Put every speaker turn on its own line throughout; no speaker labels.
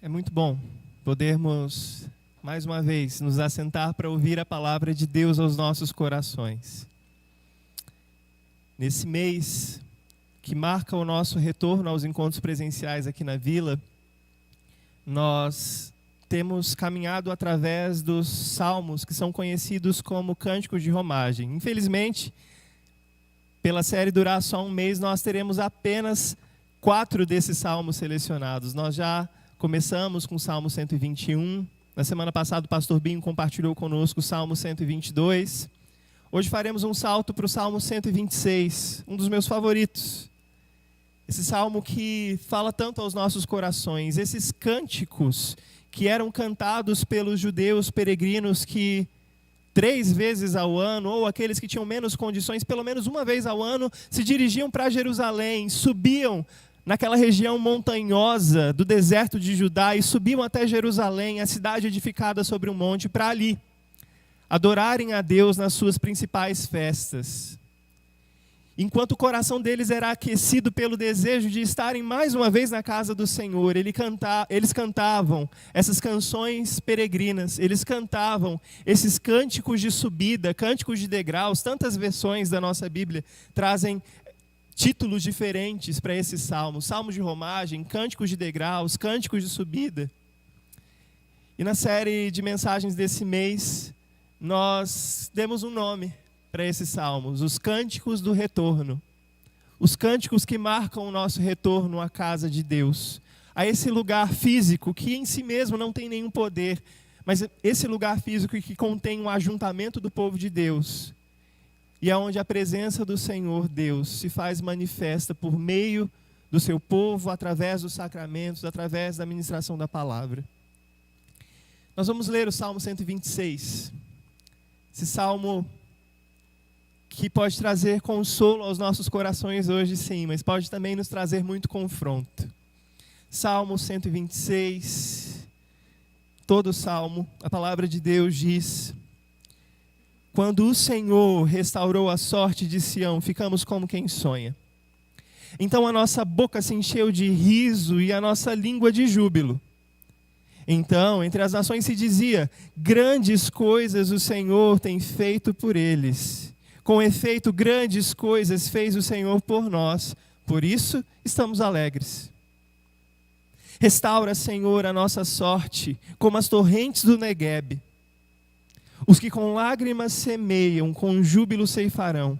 É muito bom podermos, mais uma vez, nos assentar para ouvir a palavra de Deus aos nossos corações. Nesse mês que marca o nosso retorno aos encontros presenciais aqui na Vila, nós temos caminhado através dos salmos que são conhecidos como cânticos de romagem. Infelizmente, pela série durar só um mês, nós teremos apenas 4 desses salmos selecionados. Nós já começamos com o Salmo 121. Na semana passada, o pastor Binho compartilhou conosco o Salmo 122. Hoje faremos um salto para o Salmo 126, um dos meus favoritos. Esse salmo que fala tanto aos nossos corações. Esses cânticos que eram cantados pelos judeus peregrinos que 3 vezes ao ano, ou aqueles que tinham menos condições, pelo menos uma vez ao ano, se dirigiam para Jerusalém, subiam naquela região montanhosa do deserto de Judá e subiam até Jerusalém, a cidade edificada sobre um monte, para ali adorarem a Deus nas suas principais festas. Enquanto o coração deles era aquecido pelo desejo de estarem mais uma vez na casa do Senhor, eles cantavam essas canções peregrinas, eles cantavam esses cânticos de subida, cânticos de degraus. Tantas versões da nossa Bíblia trazem títulos diferentes para esses salmos: salmos de romagem, cânticos de degraus, cânticos de subida. E na série de mensagens desse mês, nós demos um nome para esses salmos: os cânticos do retorno. Os cânticos que marcam o nosso retorno à casa de Deus, a esse lugar físico que em si mesmo não tem nenhum poder, mas esse lugar físico que contém um ajuntamento do povo de Deus, e é onde a presença do Senhor Deus se faz manifesta por meio do seu povo, através dos sacramentos, através da ministração da palavra. Nós vamos ler o Salmo 126. Esse salmo que pode trazer consolo aos nossos corações hoje, sim, mas pode também nos trazer muito confronto. Salmo 126, todo o salmo, a palavra de Deus diz: quando o Senhor restaurou a sorte de Sião, ficamos como quem sonha. Então a nossa boca se encheu de riso e a nossa língua de júbilo. Então, entre as nações se dizia: grandes coisas o Senhor tem feito por eles. Com efeito, grandes coisas fez o Senhor por nós, por isso estamos alegres. Restaura, Senhor, a nossa sorte, como as torrentes do Neguebe. Os que com lágrimas semeiam, com júbilo ceifarão.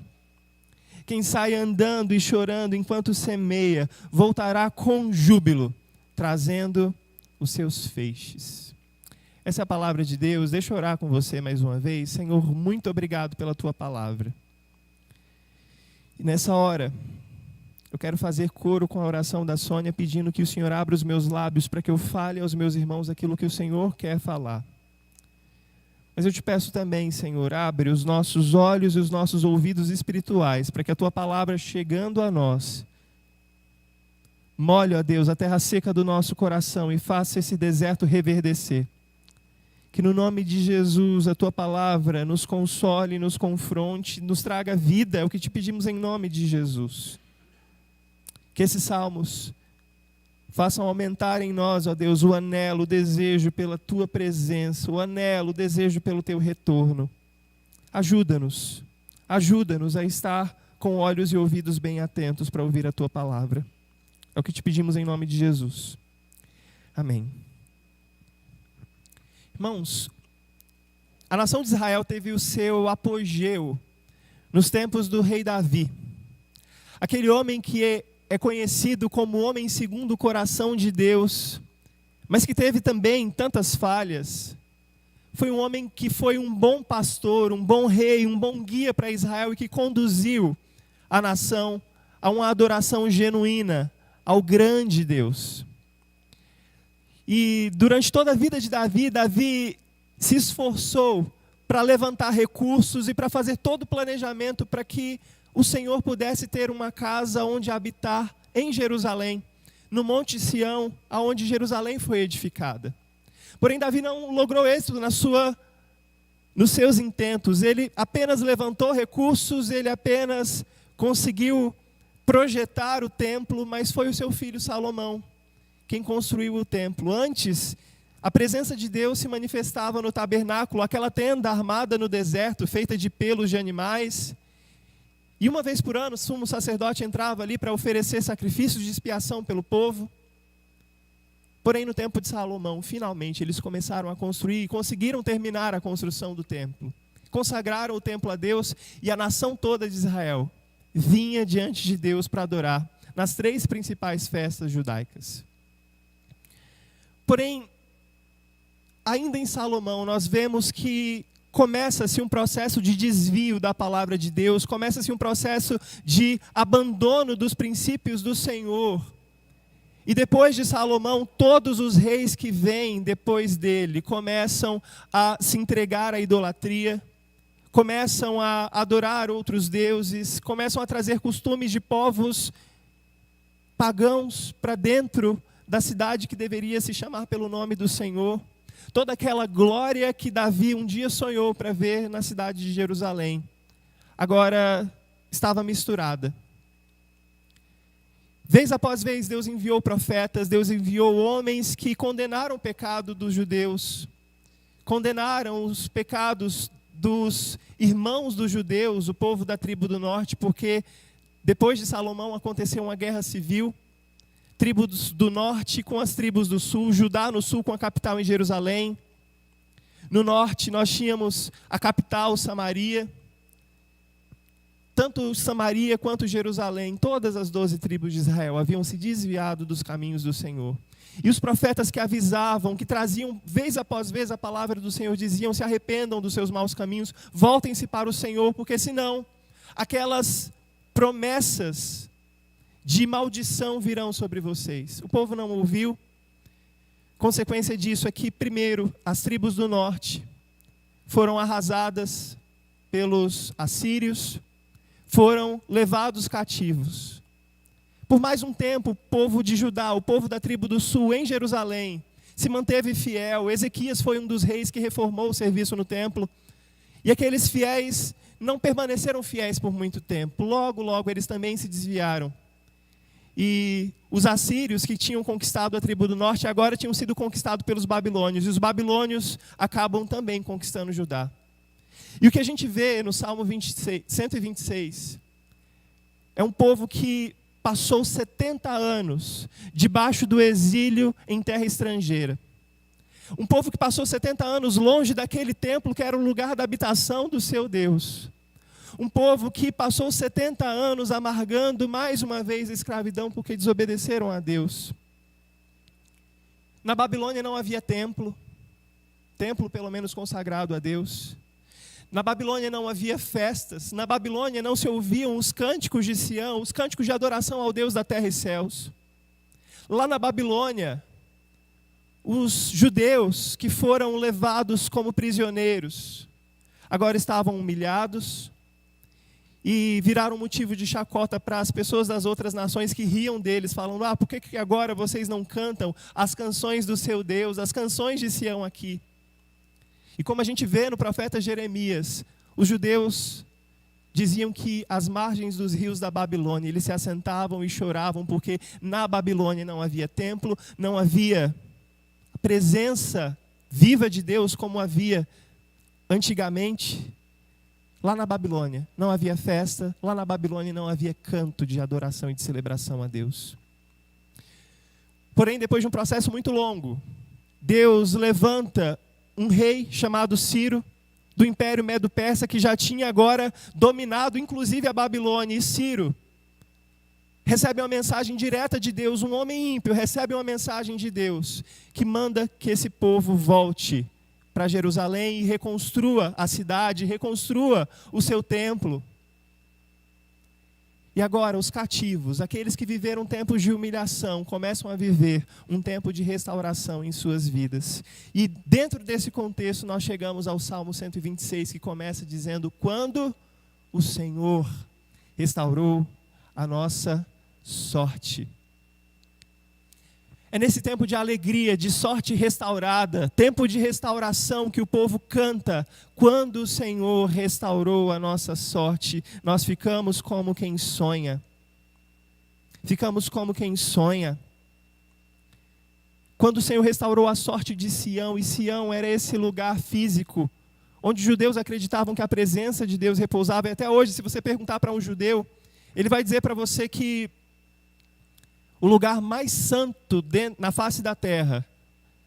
Quem sai andando e chorando enquanto semeia, voltará com júbilo, trazendo os seus feixes. Essa é a palavra de Deus. Deixa eu orar com você mais uma vez. Senhor, muito obrigado pela tua palavra. E nessa hora, eu quero fazer coro com a oração da Sônia, pedindo que o Senhor abra os meus lábios para que eu fale aos meus irmãos aquilo que o Senhor quer falar. Mas eu te peço também, Senhor, abre os nossos olhos e os nossos ouvidos espirituais, para que a tua palavra, chegando a nós, molhe, ó Deus, a terra seca do nosso coração e faça esse deserto reverdecer. Que no nome de Jesus a tua palavra nos console, nos confronte, nos traga vida, é o que te pedimos em nome de Jesus. Que esses salmos façam aumentar em nós, ó Deus, o anelo, o desejo pela tua presença, o anelo, o desejo pelo teu retorno. Ajuda-nos a estar com olhos e ouvidos bem atentos para ouvir a tua palavra. É o que te pedimos em nome de Jesus. Amém. Irmãos, a nação de Israel teve o seu apogeu nos tempos do rei Davi. Aquele homem que é conhecido como o homem segundo o coração de Deus, mas que teve também tantas falhas. Foi um homem que foi um bom pastor, um bom rei, um bom guia para Israel e que conduziu a nação a uma adoração genuína ao grande Deus. E durante toda a vida de Davi, Davi se esforçou para levantar recursos e para fazer todo o planejamento para que o Senhor pudesse ter uma casa onde habitar em Jerusalém, no Monte Sião, aonde Jerusalém foi edificada. Porém, Davi não logrou êxito nos seus intentos. Ele apenas levantou recursos, ele apenas conseguiu projetar o templo, mas foi o seu filho Salomão quem construiu o templo. Antes, a presença de Deus se manifestava no tabernáculo, aquela tenda armada no deserto, feita de pelos de animais. E uma vez por ano, o sumo sacerdote entrava ali para oferecer sacrifícios de expiação pelo povo. Porém, no tempo de Salomão, finalmente, eles começaram a construir e conseguiram terminar a construção do templo. Consagraram o templo a Deus e a nação toda de Israel vinha diante de Deus para adorar nas 3 principais festas judaicas. Porém, ainda em Salomão, nós vemos que começa-se um processo de desvio da palavra de Deus, começa-se um processo de abandono dos princípios do Senhor. E depois de Salomão, todos os reis que vêm depois dele começam a se entregar à idolatria, começam a adorar outros deuses, começam a trazer costumes de povos pagãos para dentro da cidade que deveria se chamar pelo nome do Senhor. Toda aquela glória que Davi um dia sonhou para ver na cidade de Jerusalém, agora estava misturada. Vez após vez, Deus enviou profetas, Deus enviou homens que condenaram o pecado dos judeus, condenaram os pecados dos irmãos dos judeus, o povo da tribo do norte, porque depois de Salomão aconteceu uma guerra civil, tribos do norte com as tribos do sul, Judá no sul com a capital em Jerusalém. No norte nós tínhamos a capital, Samaria. Tanto Samaria quanto Jerusalém, todas as 12 tribos de Israel haviam se desviado dos caminhos do Senhor. E os profetas que avisavam, que traziam vez após vez a palavra do Senhor, diziam: se arrependam dos seus maus caminhos, voltem-se para o Senhor, porque senão aquelas promessas de maldição virão sobre vocês. O povo não ouviu. Consequência disso é que, primeiro, as tribos do norte foram arrasadas pelos assírios, foram levados cativos. Por mais um tempo, o povo de Judá, o povo da tribo do sul, em Jerusalém, se manteve fiel. Ezequias foi um dos reis que reformou o serviço no templo. E aqueles fiéis não permaneceram fiéis por muito tempo. Logo, logo, eles também se desviaram. E os assírios, que tinham conquistado a tribo do norte, agora tinham sido conquistados pelos babilônios. E os babilônios acabam também conquistando Judá. E o que a gente vê no Salmo 126 é um povo que passou 70 anos debaixo do exílio em terra estrangeira. Um povo que passou 70 anos longe daquele templo que era o lugar da habitação do seu Deus. Um povo que passou 70 anos amargando mais uma vez a escravidão porque desobedeceram a Deus. Na Babilônia não havia templo pelo menos consagrado a Deus. Na Babilônia não havia festas, na Babilônia não se ouviam os cânticos de Sião, os cânticos de adoração ao Deus da terra e céus. Lá na Babilônia, os judeus que foram levados como prisioneiros, agora estavam humilhados e viraram motivo de chacota para as pessoas das outras nações que riam deles, falando: por que agora vocês não cantam as canções do seu Deus, as canções de Sião aqui? E como a gente vê no profeta Jeremias, os judeus diziam que às margens dos rios da Babilônia, eles se assentavam e choravam, porque na Babilônia não havia templo, não havia presença viva de Deus como havia antigamente. Lá na Babilônia não havia festa, lá na Babilônia não havia canto de adoração e de celebração a Deus. Porém, depois de um processo muito longo, Deus levanta um rei chamado Ciro, do Império Medo-Persa, que já tinha agora dominado inclusive a Babilônia. E Ciro recebe uma mensagem direta de Deus, um homem ímpio recebe uma mensagem de Deus, que manda que esse povo volte para Jerusalém e reconstrua a cidade, reconstrua o seu templo. E agora os cativos, aqueles que viveram tempos de humilhação, começam a viver um tempo de restauração em suas vidas. E dentro desse contexto nós chegamos ao Salmo 126, que começa dizendo: quando o Senhor restaurou a nossa sorte. É nesse tempo de alegria, de sorte restaurada, tempo de restauração, que o povo canta: quando o Senhor restaurou a nossa sorte, nós ficamos como quem sonha. Ficamos como quem sonha. Quando o Senhor restaurou a sorte de Sião, e Sião era esse lugar físico, onde os judeus acreditavam que a presença de Deus repousava, e até hoje, se você perguntar para um judeu, ele vai dizer para você que o lugar mais santo na face da terra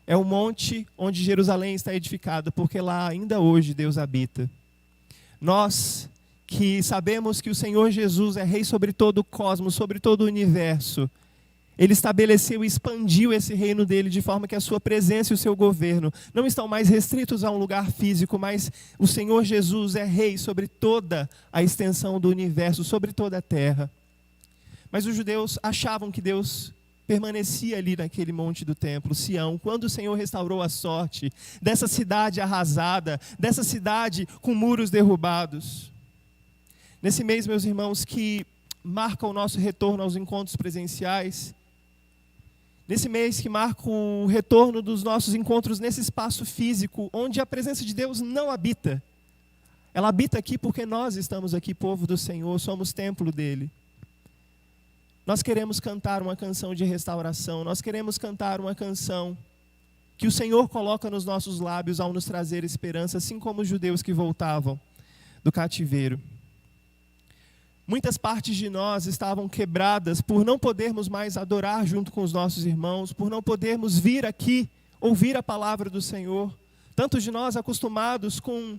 é o monte onde Jerusalém está edificada, porque lá ainda hoje Deus habita. Nós que sabemos que o Senhor Jesus é rei sobre todo o cosmos, sobre todo o universo, Ele estabeleceu e expandiu esse reino dele de forma que a sua presença e o seu governo não estão mais restritos a um lugar físico, mas o Senhor Jesus é rei sobre toda a extensão do universo, sobre toda a terra. Mas os judeus achavam que Deus permanecia ali naquele monte do templo, Sião, quando o Senhor restaurou a sorte dessa cidade arrasada, dessa cidade com muros derrubados. Nesse mês, meus irmãos, que marca o nosso retorno aos encontros presenciais, nesse mês que marca o retorno dos nossos encontros nesse espaço físico, onde a presença de Deus não habita. Ela habita aqui porque nós estamos aqui, povo do Senhor, somos templo dele. Nós queremos cantar uma canção de restauração, nós queremos cantar uma canção que o Senhor coloca nos nossos lábios ao nos trazer esperança, assim como os judeus que voltavam do cativeiro. Muitas partes de nós estavam quebradas por não podermos mais adorar junto com os nossos irmãos, por não podermos vir aqui ouvir a palavra do Senhor. Tantos de nós acostumados com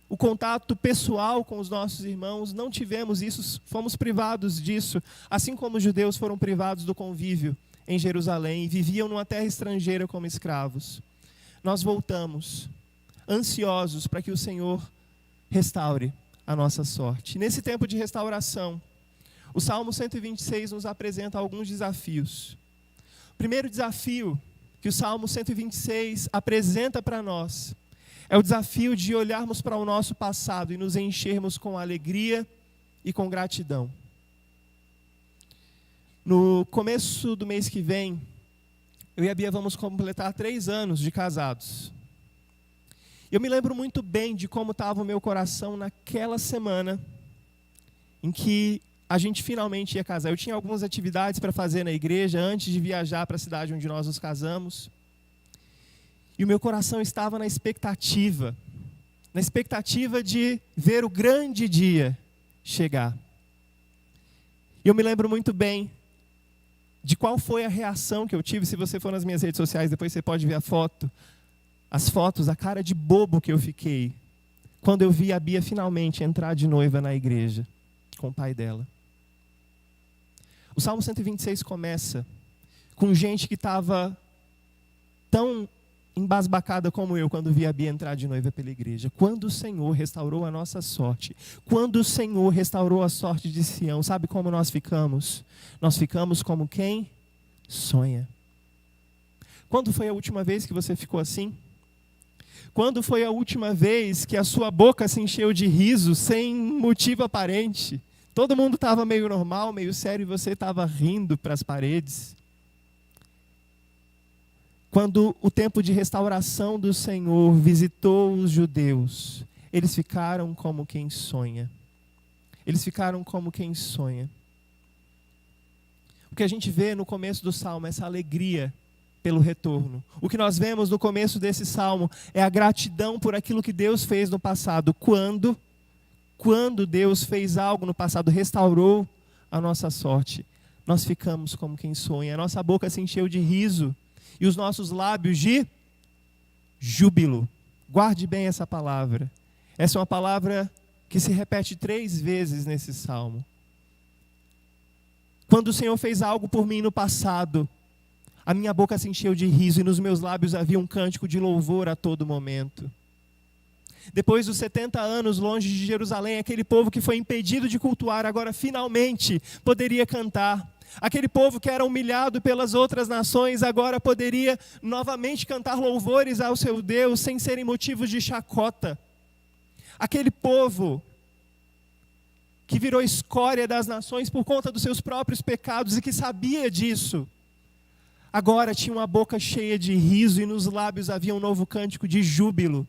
o contato pessoal com os nossos irmãos, não tivemos isso, fomos privados disso, assim como os judeus foram privados do convívio em Jerusalém e viviam numa terra estrangeira como escravos. Nós voltamos, ansiosos para que o Senhor restaure a nossa sorte. Nesse tempo de restauração, o Salmo 126 nos apresenta alguns desafios. O primeiro desafio que o Salmo 126 apresenta para nós é o desafio de olharmos para o nosso passado e nos enchermos com alegria e com gratidão. No começo do mês que vem, eu e a Bia vamos completar 3 anos de casados. Eu me lembro muito bem de como estava o meu coração naquela semana em que a gente finalmente ia casar. Eu tinha algumas atividades para fazer na igreja antes de viajar para a cidade onde nós nos casamos. E o meu coração estava na expectativa de ver o grande dia chegar. E eu me lembro muito bem de qual foi a reação que eu tive. Se você for nas minhas redes sociais, depois você pode ver as fotos, a cara de bobo que eu fiquei quando eu vi a Bia finalmente entrar de noiva na igreja com o pai dela. O Salmo 126 começa com gente que estava tão embasbacada como eu quando vi a Bia entrar de noiva pela igreja. Quando o Senhor restaurou a nossa sorte, quando o Senhor restaurou a sorte de Sião, sabe como nós ficamos? Nós ficamos como quem sonha. Quando foi a última vez que você ficou assim? Quando foi a última vez que a sua boca se encheu de riso sem motivo aparente? Todo mundo estava meio normal, meio sério, e você estava rindo para as paredes. Quando o tempo de restauração do Senhor visitou os judeus, eles ficaram como quem sonha. Eles ficaram como quem sonha. O que a gente vê no começo do Salmo é essa alegria pelo retorno. O que nós vemos no começo desse Salmo é a gratidão por aquilo que Deus fez no passado. Quando Deus fez algo no passado, restaurou a nossa sorte, nós ficamos como quem sonha. A nossa boca se encheu de riso e os nossos lábios de júbilo. Guarde bem essa palavra. Essa é uma palavra que se repete 3 vezes nesse salmo. Quando o Senhor fez algo por mim no passado, a minha boca se encheu de riso e nos meus lábios havia um cântico de louvor a todo momento. Depois dos 70 anos longe de Jerusalém, aquele povo que foi impedido de cultuar, agora finalmente poderia cantar. Aquele povo que era humilhado pelas outras nações, agora poderia novamente cantar louvores ao seu Deus, sem serem motivos de chacota. Aquele povo que virou escória das nações por conta dos seus próprios pecados e que sabia disso, agora tinha uma boca cheia de riso e nos lábios havia um novo cântico de júbilo,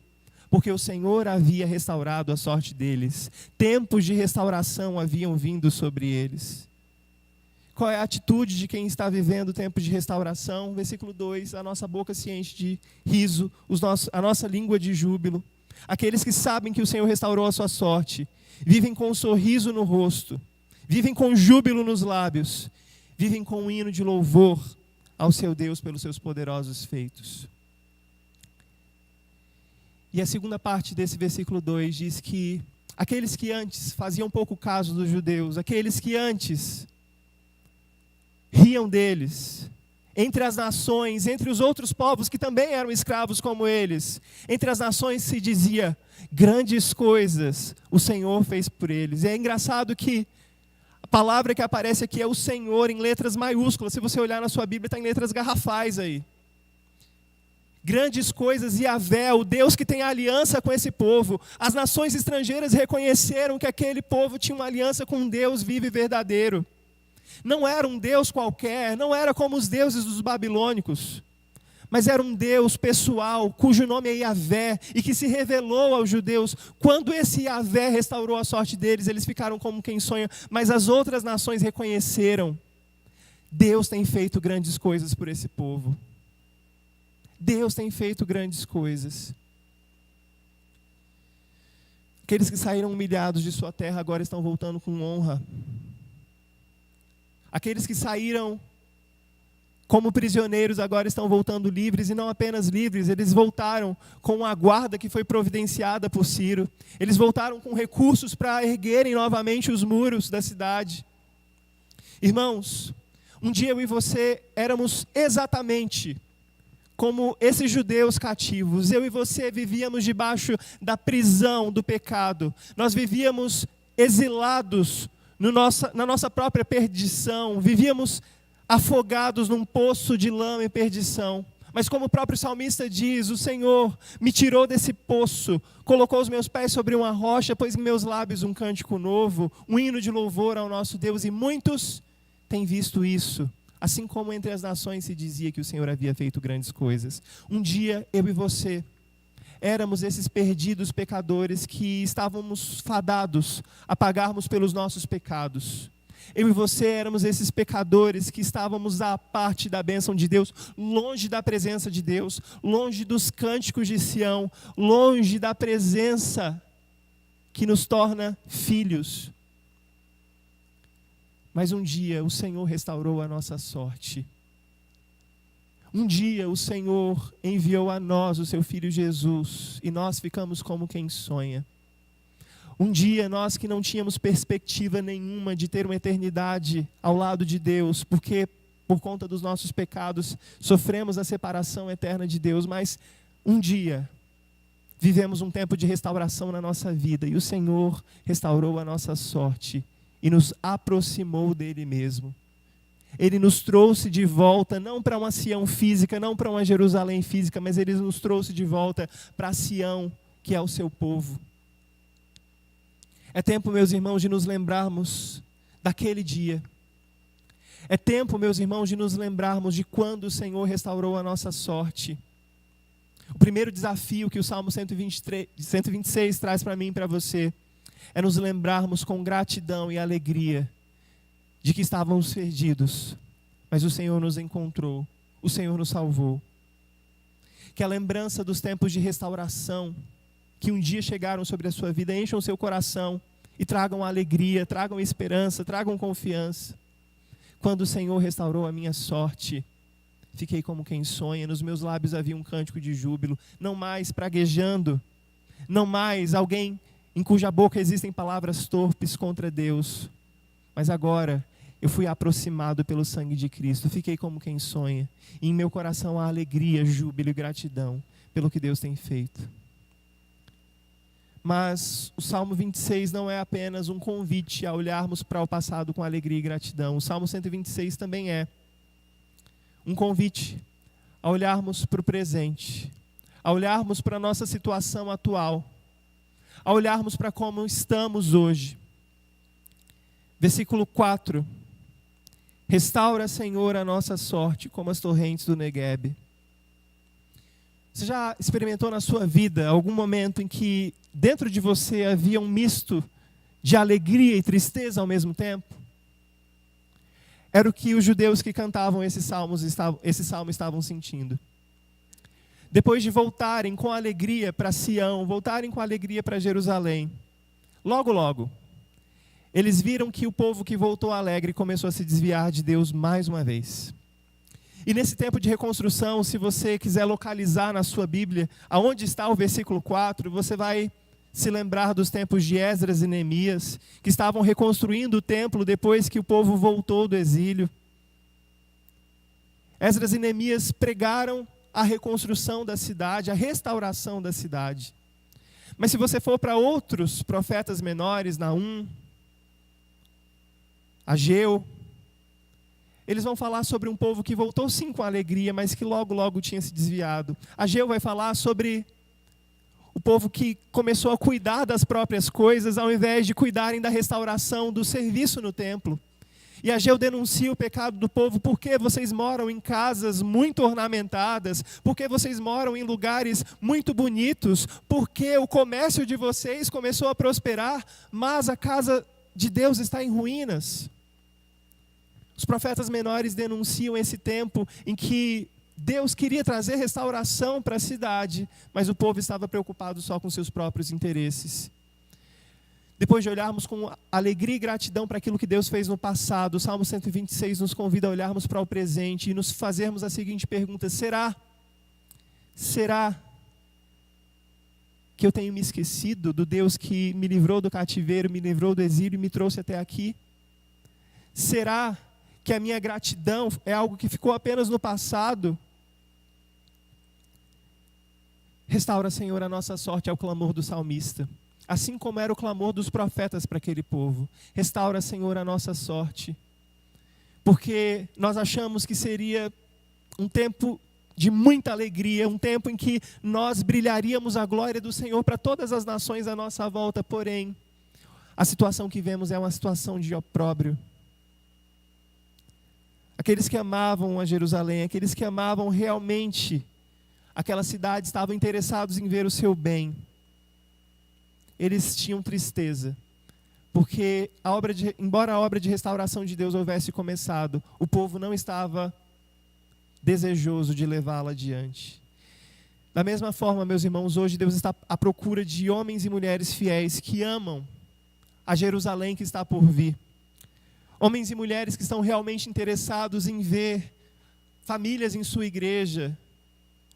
porque o Senhor havia restaurado a sorte deles. Tempos de restauração haviam vindo sobre eles. Qual é a atitude de quem está vivendo o tempo de restauração? Versículo 2, a nossa boca se enche de riso, a nossa língua de júbilo. Aqueles que sabem que o Senhor restaurou a sua sorte, vivem com um sorriso no rosto, vivem com júbilo nos lábios, vivem com um hino de louvor ao seu Deus pelos seus poderosos feitos. E a segunda parte desse versículo 2 diz que aqueles que antes faziam pouco caso dos judeus, aqueles que antes riam deles, entre as nações, entre os outros povos que também eram escravos como eles, entre as nações se dizia, grandes coisas o Senhor fez por eles. E é engraçado que a palavra que aparece aqui é o Senhor em letras maiúsculas. Se você olhar na sua Bíblia, está em letras garrafais aí. Grandes coisas, Yahvé, o Deus que tem aliança com esse povo. As nações estrangeiras reconheceram que aquele povo tinha uma aliança com um Deus vivo e verdadeiro. Não era um Deus qualquer, não era como os deuses dos babilônicos, mas era um Deus pessoal, cujo nome é Yahvé, e que se revelou aos judeus. Quando esse Yahvé restaurou a sorte deles, eles ficaram como quem sonha, mas as outras nações reconheceram, Deus tem feito grandes coisas por esse povo. Deus tem feito grandes coisas. Aqueles que saíram humilhados de sua terra agora estão voltando com honra. Aqueles que saíram como prisioneiros agora estão voltando livres, e não apenas livres, eles voltaram com a guarda que foi providenciada por Ciro. Eles voltaram com recursos para erguerem novamente os muros da cidade. Irmãos, um dia eu e você éramos exatamente como esses judeus cativos. Eu e você vivíamos debaixo da prisão do pecado. Nós vivíamos exilados na nossa própria perdição, vivíamos afogados num poço de lama e perdição. Mas como o próprio salmista diz, o Senhor me tirou desse poço, colocou os meus pés sobre uma rocha, pôs em meus lábios um cântico novo, um hino de louvor ao nosso Deus, e muitos têm visto isso. Assim como entre as nações se dizia que o Senhor havia feito grandes coisas. Um dia, eu e você éramos esses perdidos pecadores que estávamos fadados a pagarmos pelos nossos pecados. Eu e você éramos esses pecadores que estávamos à parte da bênção de Deus, longe da presença de Deus, longe dos cânticos de Sião, longe da presença que nos torna filhos. Mas um dia o Senhor restaurou a nossa sorte. Um dia o Senhor enviou a nós o seu Filho Jesus, e nós ficamos como quem sonha. Um dia nós que não tínhamos perspectiva nenhuma de ter uma eternidade ao lado de Deus, porque por conta dos nossos pecados sofremos a separação eterna de Deus, mas um dia vivemos um tempo de restauração na nossa vida, e o Senhor restaurou a nossa sorte e nos aproximou dele mesmo. Ele nos trouxe de volta, não para uma Sião física, não para uma Jerusalém física, mas Ele nos trouxe de volta para Sião, que é o seu povo. É tempo, meus irmãos, de nos lembrarmos daquele dia. É tempo, meus irmãos, de nos lembrarmos de quando o Senhor restaurou a nossa sorte. O primeiro desafio que o Salmo 126 traz para mim e para você é nos lembrarmos com gratidão e alegria de que estávamos perdidos, mas o Senhor nos encontrou, o Senhor nos salvou. Que a lembrança dos tempos de restauração que um dia chegaram sobre a sua vida encham o seu coração e tragam alegria, tragam esperança, tragam confiança. Quando o Senhor restaurou a minha sorte, fiquei como quem sonha, nos meus lábios havia um cântico de júbilo, não mais praguejando, não mais alguém em cuja boca existem palavras torpes contra Deus, mas agora eu fui aproximado pelo sangue de Cristo, fiquei como quem sonha, e em meu coração há alegria, júbilo e gratidão pelo que Deus tem feito. Mas o Salmo 26 não é apenas um convite a olharmos para o passado com alegria e gratidão. O Salmo 126 também é um convite a olharmos para o presente, a olharmos para a nossa situação atual, a olharmos para como estamos hoje. Versículo 4. Restaura, Senhor, a nossa sorte como as torrentes do Neguebe. Você já experimentou na sua vida algum momento em que dentro de você havia um misto de alegria e tristeza ao mesmo tempo? era o que os judeus que cantavam esse salmo estavam sentindo. Depois de voltarem com alegria para Sião, voltarem com alegria para Jerusalém, logo, logo, eles viram que o povo que voltou alegre começou a se desviar de Deus mais uma vez. E nesse tempo de reconstrução, se você quiser localizar na sua Bíblia, aonde está o versículo 4, você vai se lembrar dos tempos de Esdras e Neemias, que estavam reconstruindo o templo depois que o povo voltou do exílio. Esdras e Neemias pregaram a reconstrução da cidade, a restauração da cidade. Mas se você for para outros profetas menores, Naum, Ageu, eles vão falar sobre um povo que voltou sim com alegria, mas que logo, logo tinha se desviado. Ageu vai falar sobre o povo que começou a cuidar das próprias coisas, ao invés de cuidarem da restauração, do serviço no templo. E Ageu denuncia o pecado do povo. Por que vocês moram em casas muito ornamentadas? Por que vocês moram em lugares muito bonitos? Porque o comércio de vocês começou a prosperar, mas a casa de Deus está em ruínas. Os profetas menores denunciam esse tempo em que Deus queria trazer restauração para a cidade, mas o povo estava preocupado só com seus próprios interesses. Depois de olharmos com alegria e gratidão para aquilo que Deus fez no passado, o Salmo 126 nos convida a olharmos para o presente e nos fazermos a seguinte pergunta: será que eu tenho me esquecido do Deus que me livrou do cativeiro, me livrou do exílio e me trouxe até aqui? Será que a minha gratidão é algo que ficou apenas no passado? Restaura, Senhor, a nossa sorte, é o clamor do salmista. Assim como era o clamor dos profetas para aquele povo. Restaura, Senhor, a nossa sorte. Porque nós achamos que seria um tempo de muita alegria, um tempo em que nós brilharíamos a glória do Senhor para todas as nações à nossa volta. Porém, a situação que vemos é uma situação de opróbrio. Aqueles que amavam a Jerusalém, aqueles que amavam realmente aquela cidade, estavam interessados em ver o seu bem. Eles tinham tristeza, porque embora a obra de restauração de Deus houvesse começado, o povo não estava desejoso de levá-la adiante. Da mesma forma, meus irmãos, hoje Deus está à procura de homens e mulheres fiéis que amam a Jerusalém que está por vir. Homens e mulheres que estão realmente interessados em ver famílias em sua igreja.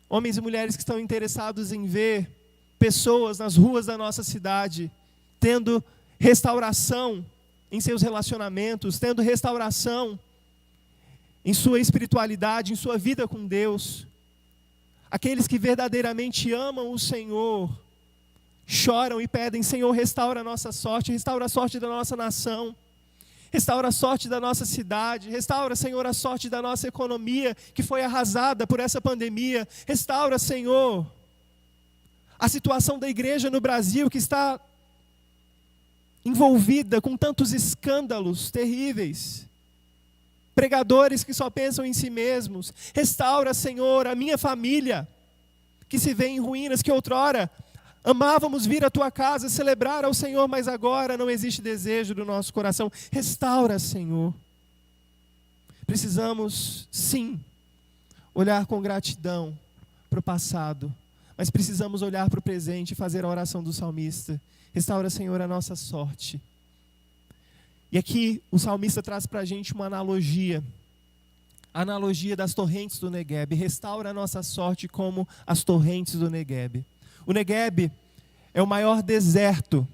Homens e mulheres que estão interessados em ver pessoas nas ruas da nossa cidade tendo restauração em seus relacionamentos, tendo restauração em sua espiritualidade, em sua vida com Deus. Aqueles que verdadeiramente amam o Senhor, choram e pedem: Senhor, restaura a nossa sorte, restaura a sorte da nossa nação. Restaura a sorte da nossa cidade. Restaura, Senhor, a sorte da nossa economia, que foi arrasada por essa pandemia. Restaura, Senhor, a situação da igreja no Brasil, que está envolvida com tantos escândalos terríveis. Pregadores que só pensam em si mesmos. Restaura, Senhor, a minha família, que se vê em ruínas, que outrora amávamos vir à tua casa, celebrar ao Senhor, mas agora não existe desejo do nosso coração. Restaura, Senhor. Precisamos, sim, olhar com gratidão para o passado, mas precisamos olhar para o presente e fazer a oração do salmista. Restaura, Senhor, a nossa sorte. E aqui o salmista traz para a gente uma analogia. A analogia das torrentes do Negueb. Restaura a nossa sorte como as torrentes do Negueb. O Negueb é o maior deserto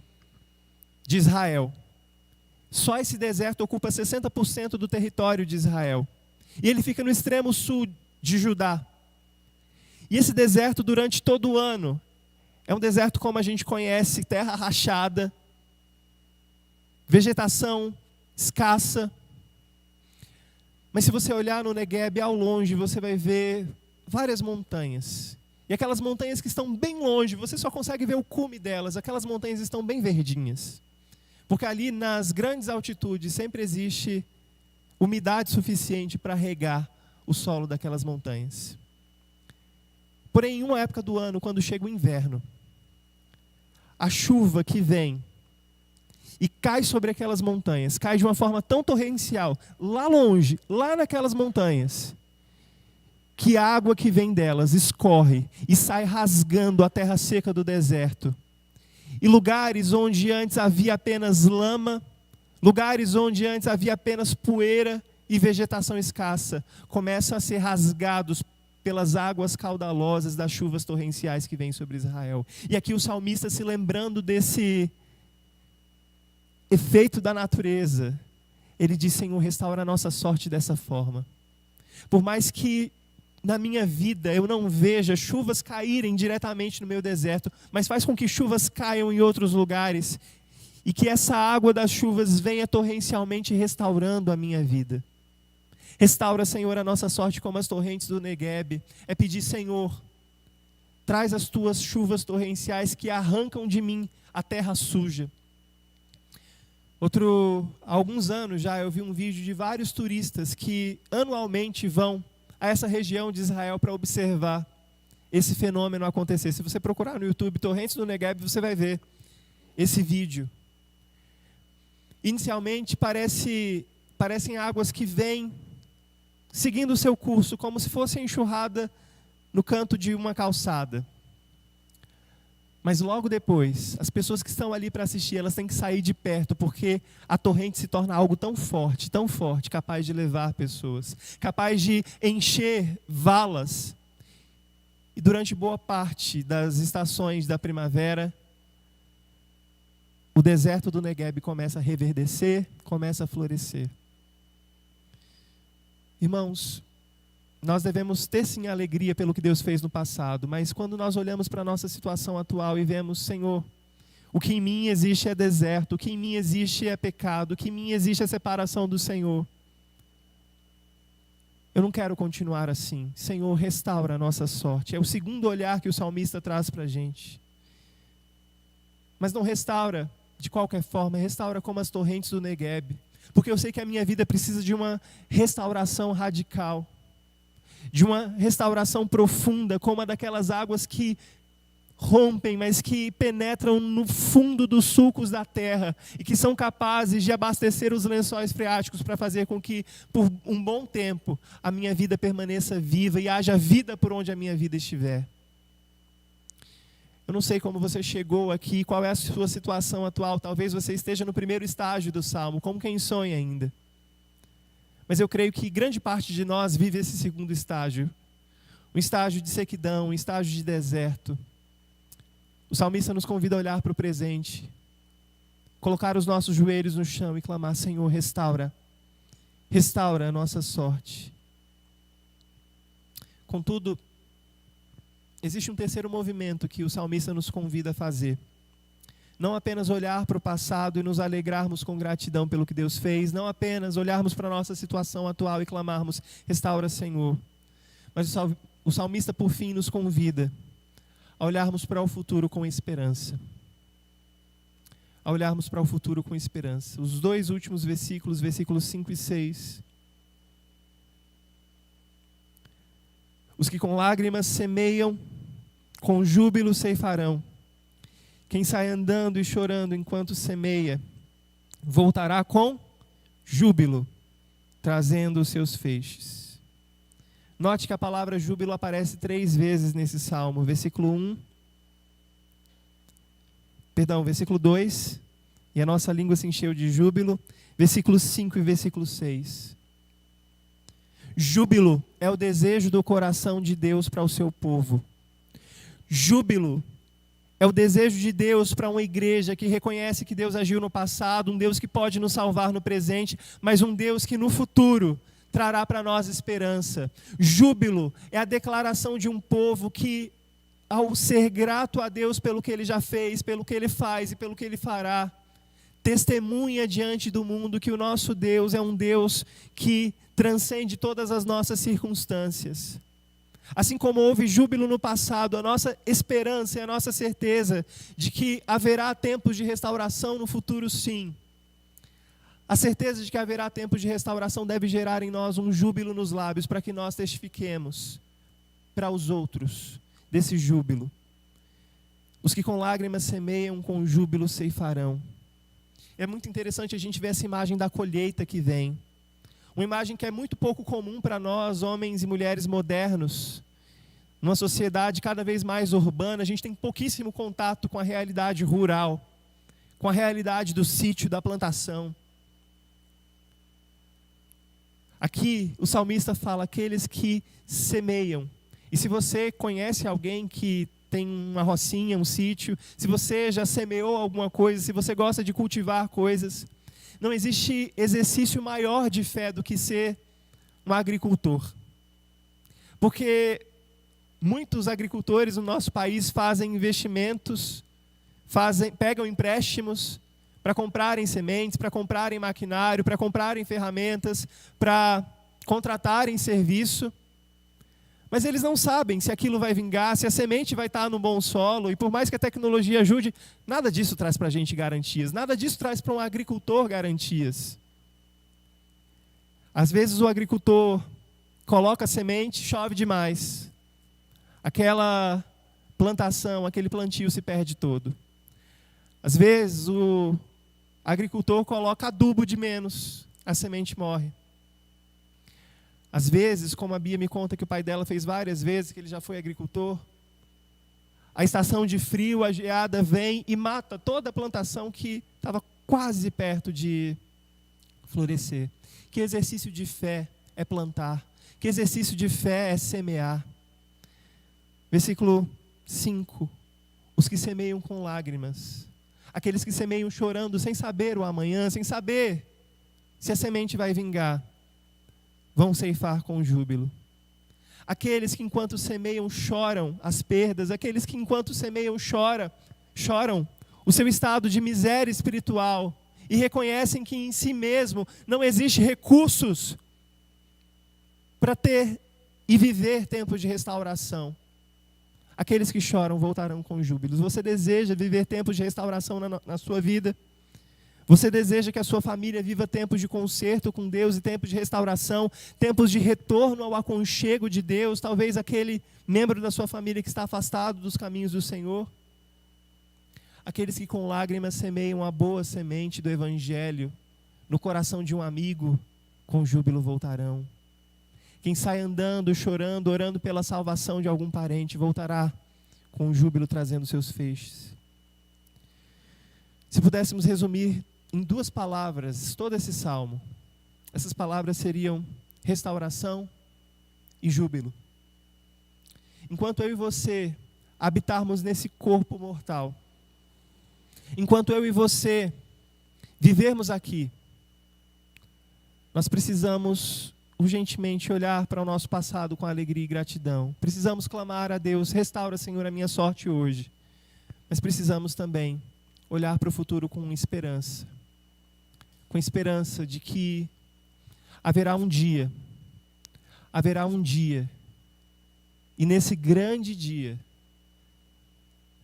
de Israel. Só esse deserto ocupa 60% do território de Israel. E ele fica no extremo sul de Judá. E esse deserto, durante todo o ano, é um deserto como a gente conhece, terra rachada, vegetação escassa. Mas se você olhar no Negueb ao longe, você vai ver várias montanhas. E aquelas montanhas que estão bem longe, você só consegue ver o cume delas. Aquelas montanhas estão bem verdinhas. Porque ali nas grandes altitudes sempre existe umidade suficiente para regar o solo daquelas montanhas. Porém, em uma época do ano, quando chega o inverno, a chuva que vem e cai sobre aquelas montanhas, cai de uma forma tão torrencial, lá longe, lá naquelas montanhas, que a água que vem delas escorre e sai rasgando a terra seca do deserto. E lugares onde antes havia apenas lama, lugares onde antes havia apenas poeira e vegetação escassa, começam a ser rasgados pelas águas caudalosas das chuvas torrenciais que vêm sobre Israel. E aqui o salmista, se lembrando desse efeito da natureza, ele diz: Senhor, restaura a nossa sorte dessa forma. Por mais que na minha vida eu não veja chuvas caírem diretamente no meu deserto, mas faz com que chuvas caiam em outros lugares, e que essa água das chuvas venha torrencialmente restaurando a minha vida. Restaura, Senhor, a nossa sorte como as torrentes do Neguebe. É pedir: Senhor, traz as tuas chuvas torrenciais que arrancam de mim a terra suja. Há alguns anos já eu vi um vídeo de vários turistas que anualmente vão a essa região de Israel para observar esse fenômeno acontecer. Se você procurar no YouTube Torrentes do Neguebe, você vai ver esse vídeo. Inicialmente parecem águas que vêm seguindo o seu curso, como se fosse enxurrada no canto de uma calçada. Mas logo depois, as pessoas que estão ali para assistir, elas têm que sair de perto, porque a torrente se torna algo tão forte, capaz de levar pessoas, capaz de encher valas. E durante boa parte das estações da primavera, o deserto do Neguebe começa a reverdecer, começa a florescer. Irmãos, nós devemos ter sim alegria pelo que Deus fez no passado, mas quando nós olhamos para a nossa situação atual e vemos: Senhor, o que em mim existe é deserto, o que em mim existe é pecado, o que em mim existe é separação do Senhor. Eu não quero continuar assim. Senhor, restaura a nossa sorte. É o segundo olhar que o salmista traz para a gente. Mas não restaura de qualquer forma, restaura como as torrentes do Neguebe. Porque eu sei que a minha vida precisa de uma restauração radical, de uma restauração profunda, como a daquelas águas que rompem, mas que penetram no fundo dos sulcos da terra e que são capazes de abastecer os lençóis freáticos para fazer com que, por um bom tempo, a minha vida permaneça viva e haja vida por onde a minha vida estiver. Eu não sei como você chegou aqui, qual é a sua situação atual. Talvez você esteja no primeiro estágio do Salmo, como quem sonha ainda. Mas eu creio que grande parte de nós vive esse segundo estágio. Um estágio de sequidão, um estágio de deserto. O salmista nos convida a olhar para o presente, colocar os nossos joelhos no chão e clamar: Senhor, restaura a nossa sorte. Contudo, existe um terceiro movimento que o salmista nos convida a fazer. Não apenas olhar para o passado e nos alegrarmos com gratidão pelo que Deus fez, não apenas olharmos para a nossa situação atual e clamarmos: restaura, Senhor. Mas o salmista, por fim, nos convida a olharmos para o futuro com esperança. A olharmos para o futuro com esperança. Os dois últimos versículos, versículos 5 e 6. Os que com lágrimas semeiam, com júbilo ceifarão. Quem sai andando e chorando enquanto semeia, voltará com júbilo, trazendo os seus feixes. Note que a palavra júbilo aparece 3 vezes nesse salmo. Versículo 2, e a nossa língua se encheu de júbilo. Versículo 5 e versículo 6. Júbilo é o desejo do coração de Deus para o seu povo. Júbilo é o desejo de Deus para uma igreja que reconhece que Deus agiu no passado, um Deus que pode nos salvar no presente, mas um Deus que no futuro trará para nós esperança. Júbilo é a declaração de um povo que, ao ser grato a Deus pelo que Ele já fez, pelo que Ele faz e pelo que Ele fará, testemunha diante do mundo que o nosso Deus é um Deus que transcende todas as nossas circunstâncias. Assim como houve júbilo no passado, a nossa esperança e a nossa certeza de que haverá tempos de restauração no futuro, sim. A certeza de que haverá tempos de restauração deve gerar em nós um júbilo nos lábios, para que nós testifiquemos para os outros desse júbilo. Os que com lágrimas semeiam, com júbilo ceifarão. É muito interessante a gente ver essa imagem da colheita que vem. Uma imagem que é muito pouco comum para nós, homens e mulheres modernos. Numa sociedade cada vez mais urbana, a gente tem pouquíssimo contato com a realidade rural, com a realidade do sítio, da plantação. Aqui o salmista fala aqueles que semeiam. E se você conhece alguém que tem uma rocinha, um sítio, se você já semeou alguma coisa, se você gosta de cultivar coisas, não existe exercício maior de fé do que ser um agricultor. Porque muitos agricultores no nosso país fazem investimentos, pegam empréstimos para comprarem sementes, para comprarem maquinário, para comprarem ferramentas, para contratarem serviço. Mas eles não sabem se aquilo vai vingar, se a semente vai estar no bom solo. E por mais que a tecnologia ajude, nada disso traz para a gente garantias. Nada disso traz para um agricultor garantias. Às vezes o agricultor coloca a semente, chove demais. Aquela plantação, aquele plantio se perde todo. Às vezes o agricultor coloca adubo de menos, a semente morre. Às vezes, como a Bia me conta que o pai dela fez várias vezes, que ele já foi agricultor, a estação de frio, a geada vem e mata toda a plantação que estava quase perto de florescer. Que exercício de fé é plantar? Que exercício de fé é semear? Versículo 5. Os que semeiam com lágrimas. Aqueles que semeiam chorando, sem saber o amanhã, sem saber se a semente vai vingar, vão ceifar com júbilo. Aqueles que enquanto semeiam choram as perdas, aqueles que enquanto semeiam choram o seu estado de miséria espiritual e reconhecem que em si mesmo não existe recursos para ter e viver tempos de restauração. Aqueles que choram voltarão com júbilos. Você deseja viver tempos de restauração na sua vida? Você deseja que a sua família viva tempos de conserto com Deus e tempos de restauração, tempos de retorno ao aconchego de Deus, talvez aquele membro da sua família que está afastado dos caminhos do Senhor? Aqueles que com lágrimas semeiam a boa semente do Evangelho no coração de um amigo, com júbilo voltarão. Quem sai andando, chorando, orando pela salvação de algum parente, voltará com júbilo trazendo seus feixes. Se pudéssemos resumir em 2 palavras todo esse salmo, essas palavras seriam restauração e júbilo. Enquanto eu e você habitarmos nesse corpo mortal, enquanto eu e você vivermos aqui, nós precisamos urgentemente olhar para o nosso passado com alegria e gratidão. Precisamos clamar a Deus: restaura, Senhor, a minha sorte hoje. Mas precisamos também olhar para o futuro com esperança de que haverá um dia, e nesse grande dia,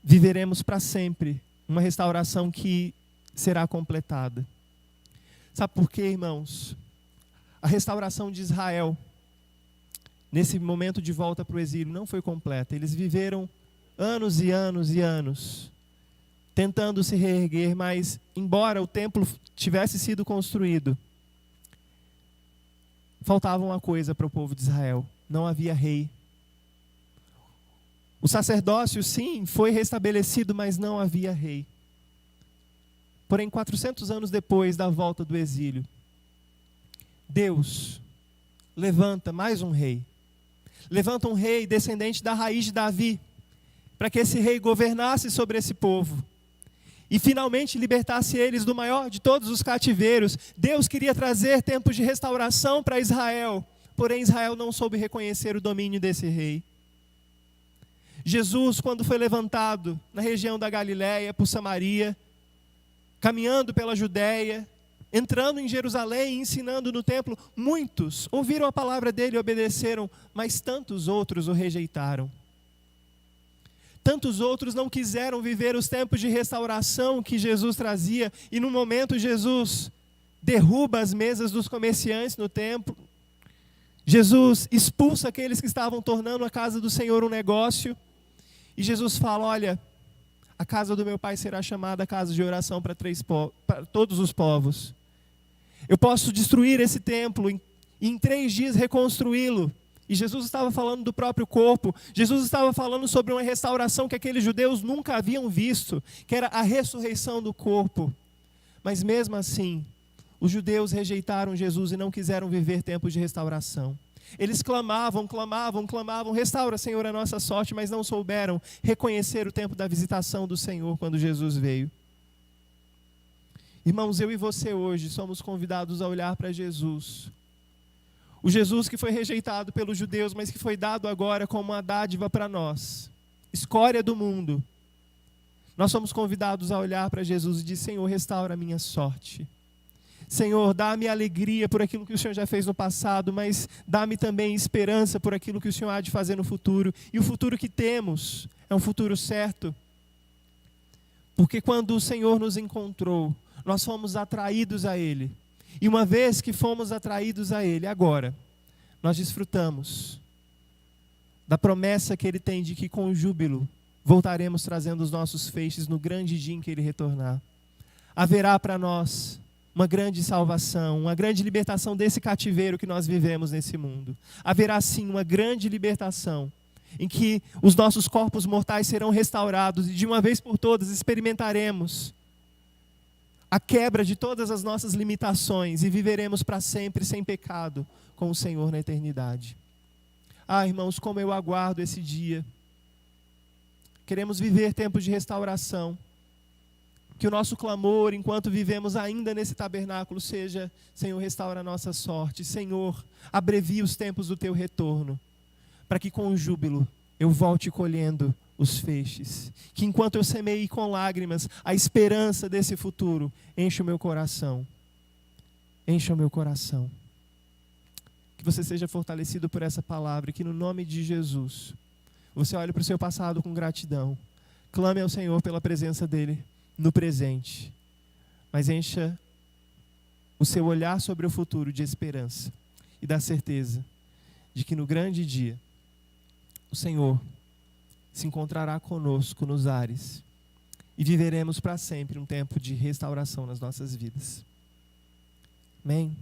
viveremos para sempre uma restauração que será completada. Sabe por quê, irmãos? A restauração de Israel, nesse momento de volta para o exílio, não foi completa. Eles viveram anos e anos e anos tentando se reerguer, mas embora o templo tivesse sido construído, faltava uma coisa para o povo de Israel: não havia rei. O sacerdócio, sim, foi restabelecido, mas não havia rei. Porém, 400 anos depois da volta do exílio, Deus levanta mais um rei. Levanta um rei descendente da raiz de Davi, para que esse rei governasse sobre esse povo e finalmente libertasse eles do maior de todos os cativeiros. Deus queria trazer tempos de restauração para Israel, porém Israel não soube reconhecer o domínio desse rei. Jesus, quando foi levantado na região da Galileia, por Samaria, caminhando pela Judéia, entrando em Jerusalém e ensinando no templo, muitos ouviram a palavra dele e obedeceram, mas tantos outros o rejeitaram. Tantos outros não quiseram viver os tempos de restauração que Jesus trazia, e no momento Jesus derruba as mesas dos comerciantes no templo. Jesus expulsa aqueles que estavam tornando a casa do Senhor um negócio. E Jesus fala: olha, A casa do meu pai será chamada casa de oração para todos os povos. Eu posso destruir esse templo e em 3 dias reconstruí-lo. E Jesus estava falando do próprio corpo. Jesus estava falando sobre uma restauração que aqueles judeus nunca haviam visto, que era a ressurreição do corpo. Mas mesmo assim, os judeus rejeitaram Jesus e não quiseram viver tempos de restauração. Eles clamavam, restaura, Senhor, a nossa sorte, mas não souberam reconhecer o tempo da visitação do Senhor quando Jesus veio. Irmãos, eu e você hoje somos convidados a olhar para Jesus. O Jesus que foi rejeitado pelos judeus, mas que foi dado agora como uma dádiva para nós. Escória do mundo. Nós somos convidados a olhar para Jesus e dizer: Senhor, restaura a minha sorte. Senhor, dá-me alegria por aquilo que o Senhor já fez no passado, mas dá-me também esperança por aquilo que o Senhor há de fazer no futuro. E o futuro que temos é um futuro certo. Porque quando o Senhor nos encontrou, nós fomos atraídos a Ele. E uma vez que fomos atraídos a Ele, agora, nós desfrutamos da promessa que Ele tem de que com júbilo voltaremos trazendo os nossos feixes no grande dia em que Ele retornar. Haverá para nós uma grande salvação, uma grande libertação desse cativeiro que nós vivemos nesse mundo. Haverá sim uma grande libertação, em que os nossos corpos mortais serão restaurados e de uma vez por todas experimentaremos a quebra de todas as nossas limitações e viveremos para sempre sem pecado com o Senhor na eternidade. Ah, irmãos, como eu aguardo esse dia. Queremos viver tempos de restauração. Que o nosso clamor, enquanto vivemos ainda nesse tabernáculo, seja: Senhor, restaura a nossa sorte. Senhor, abrevia os tempos do Teu retorno, para que com júbilo eu volte colhendo os feixes. Que enquanto eu semeei com lágrimas, a esperança desse futuro enche o meu coração. Encha o meu coração. Que você seja fortalecido por essa palavra e que no nome de Jesus, você olhe para o seu passado com gratidão. Clame ao Senhor pela presença dEle no presente, mas encha o seu olhar sobre o futuro de esperança e da certeza de que no grande dia o Senhor se encontrará conosco nos ares e viveremos para sempre um tempo de restauração nas nossas vidas. Amém?